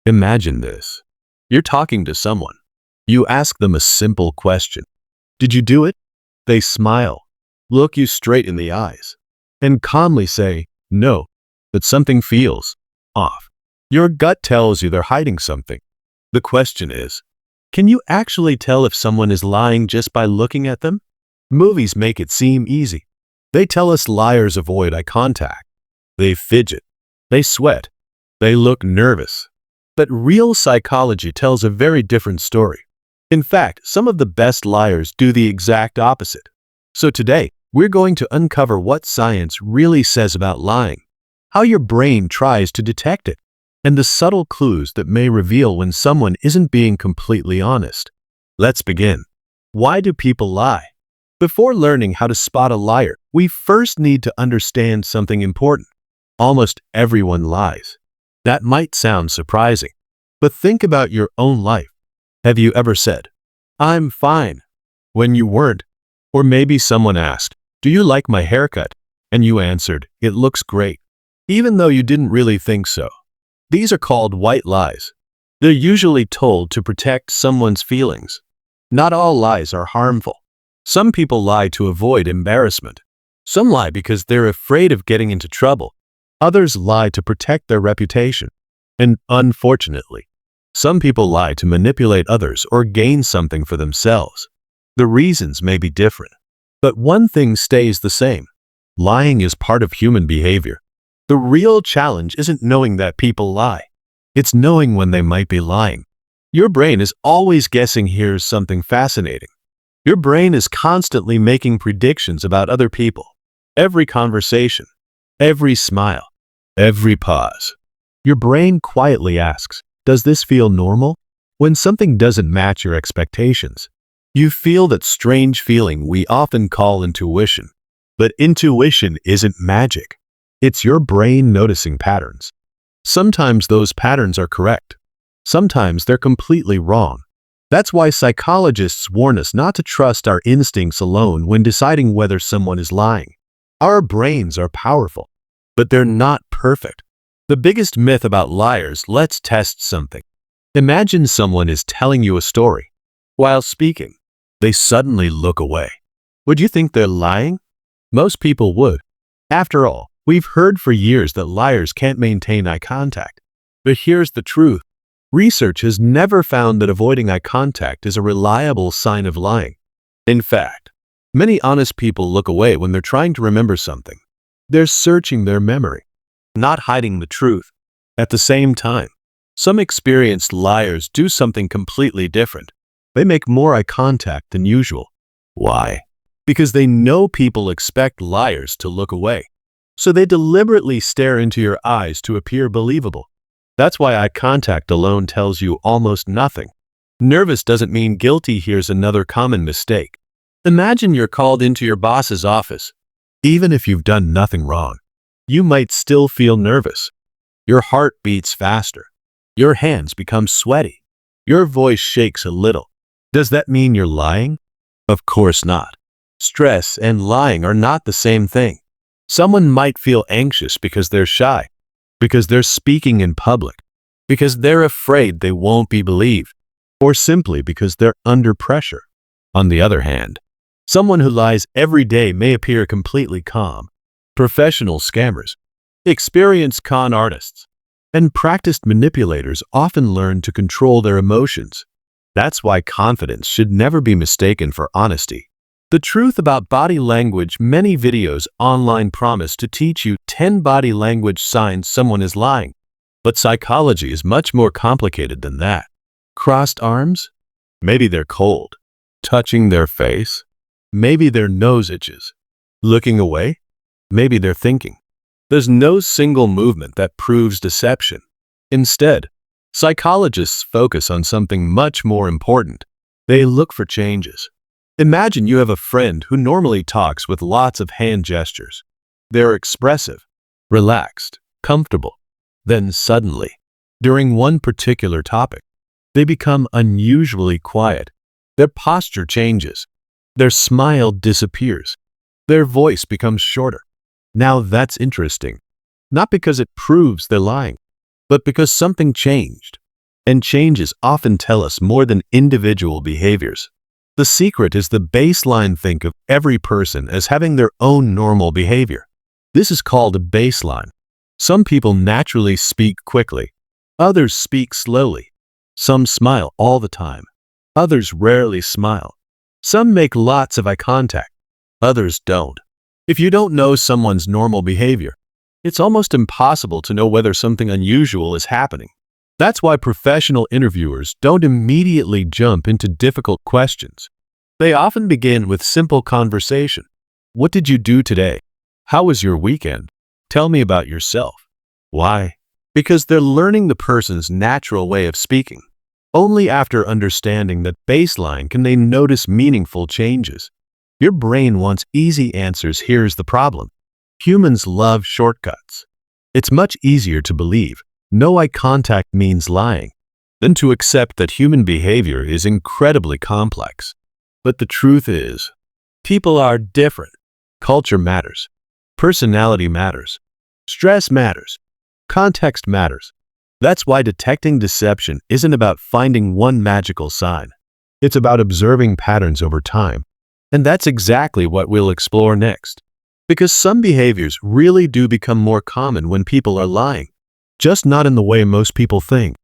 Imagine this. You're talking to someone. You ask them a simple question. Did you do it? They smile, look you straight in the eyes, and calmly say, no, but something feels off. Your gut tells you they're hiding something. The question is, can you actually tell if someone is lying just by looking at them? Movies make it seem easy. They tell us liars avoid eye contact. They fidget. They sweat. They look nervous. But real psychology tells a very different story. In fact, some of the best liars do the exact opposite. So today, we're going to uncover what science really says about lying, how your brain tries to detect it, and the subtle clues that may reveal when someone isn't being completely honest. Let's begin. Why do people lie? Before learning how to spot a liar, we first need to understand something important. Almost everyone lies. That might sound surprising, but think about your own life. Have you ever said, "I'm fine," when you weren't? Or maybe someone asked, "Do you like my haircut?" and you answered, "It looks great," even though you didn't really think so. These are called white lies. They're usually told to protect someone's feelings. Not all lies are harmful. Some people lie to avoid embarrassment. Some lie because they're afraid of getting into trouble. Others lie to protect their reputation. And unfortunately, some people lie to manipulate others or gain something for themselves. The reasons may be different, but one thing stays the same. Lying is part of human behavior. The real challenge isn't knowing that people lie. It's knowing when they might be lying. Your brain is always guessing. Here's something fascinating. Your brain is constantly making predictions about other people. Every conversation, every smile, every pause. Your brain quietly asks, does this feel normal? When something doesn't match your expectations, you feel that strange feeling we often call intuition. But intuition isn't magic. It's your brain noticing patterns. Sometimes those patterns are correct. Sometimes they're completely wrong. That's why psychologists warn us not to trust our instincts alone when deciding whether someone is lying. Our brains are powerful, but they're not perfect. The biggest myth about liars. Let's test something. Imagine someone is telling you a story. While speaking, they suddenly look away. Would you think they're lying? Most people would. After all, we've heard for years that liars can't maintain eye contact. But here's the truth. Research has never found that avoiding eye contact is a reliable sign of lying. In fact, many honest people look away when they're trying to remember something. They're searching their memory, not hiding the truth. At the same time, some experienced liars do something completely different. They make more eye contact than usual. Why? Because they know people expect liars to look away. So they deliberately stare into your eyes to appear believable. That's why eye contact alone tells you almost nothing. Nervous doesn't mean guilty. Here's another common mistake. Imagine you're called into your boss's office. Even if you've done nothing wrong, you might still feel nervous. Your heart beats faster. Your hands become sweaty. Your voice shakes a little. Does that mean you're lying? Of course not. Stress and lying are not the same thing. Someone might feel anxious because they're shy, because they're speaking in public, because they're afraid they won't be believed, or simply because they're under pressure. On the other hand, someone who lies every day may appear completely calm. Professional scammers, experienced con artists, and practiced manipulators often learn to control their emotions. That's why confidence should never be mistaken for honesty. The truth about body language. Many videos online promise to teach you 10 body language signs someone is lying. But psychology is much more complicated than that. Crossed arms? Maybe they're cold. Touching their face? Maybe their nose itches. Looking away? Maybe they're thinking. There's no single movement that proves deception. Instead, psychologists focus on something much more important. They look for changes. Imagine you have a friend who normally talks with lots of hand gestures. They're expressive, relaxed, comfortable. Then suddenly, during one particular topic, they become unusually quiet. Their posture changes. Their smile disappears. Their voice becomes shorter. Now that's interesting. Not because it proves they're lying, but because something changed. and changes often tell us more than individual behaviors. The secret is the baseline. Think of every person as having their own normal behavior. This is called a baseline. Some people naturally speak quickly. Others speak slowly. Some smile all the time. Others rarely smile. Some make lots of eye contact. Others don't. If you don't know someone's normal behavior, it's almost impossible to know whether something unusual is happening. That's why professional interviewers don't immediately jump into difficult questions. They often begin with simple conversation. What did you do today? How was your weekend? Tell me about yourself. Why? Because they're learning the person's natural way of speaking. Only after understanding that baseline can they notice meaningful changes. Your brain wants easy answers. Here's the problem. Humans love shortcuts. It's much easier to believe no eye contact means lying than to accept that human behavior is incredibly complex. But the truth is, people are different. Culture matters. Personality matters. Stress matters. Context matters. That's why detecting deception isn't about finding one magical sign. It's about observing patterns over time. And that's exactly what we'll explore next. Because some behaviors really do become more common when people are lying, just not in the way most people think.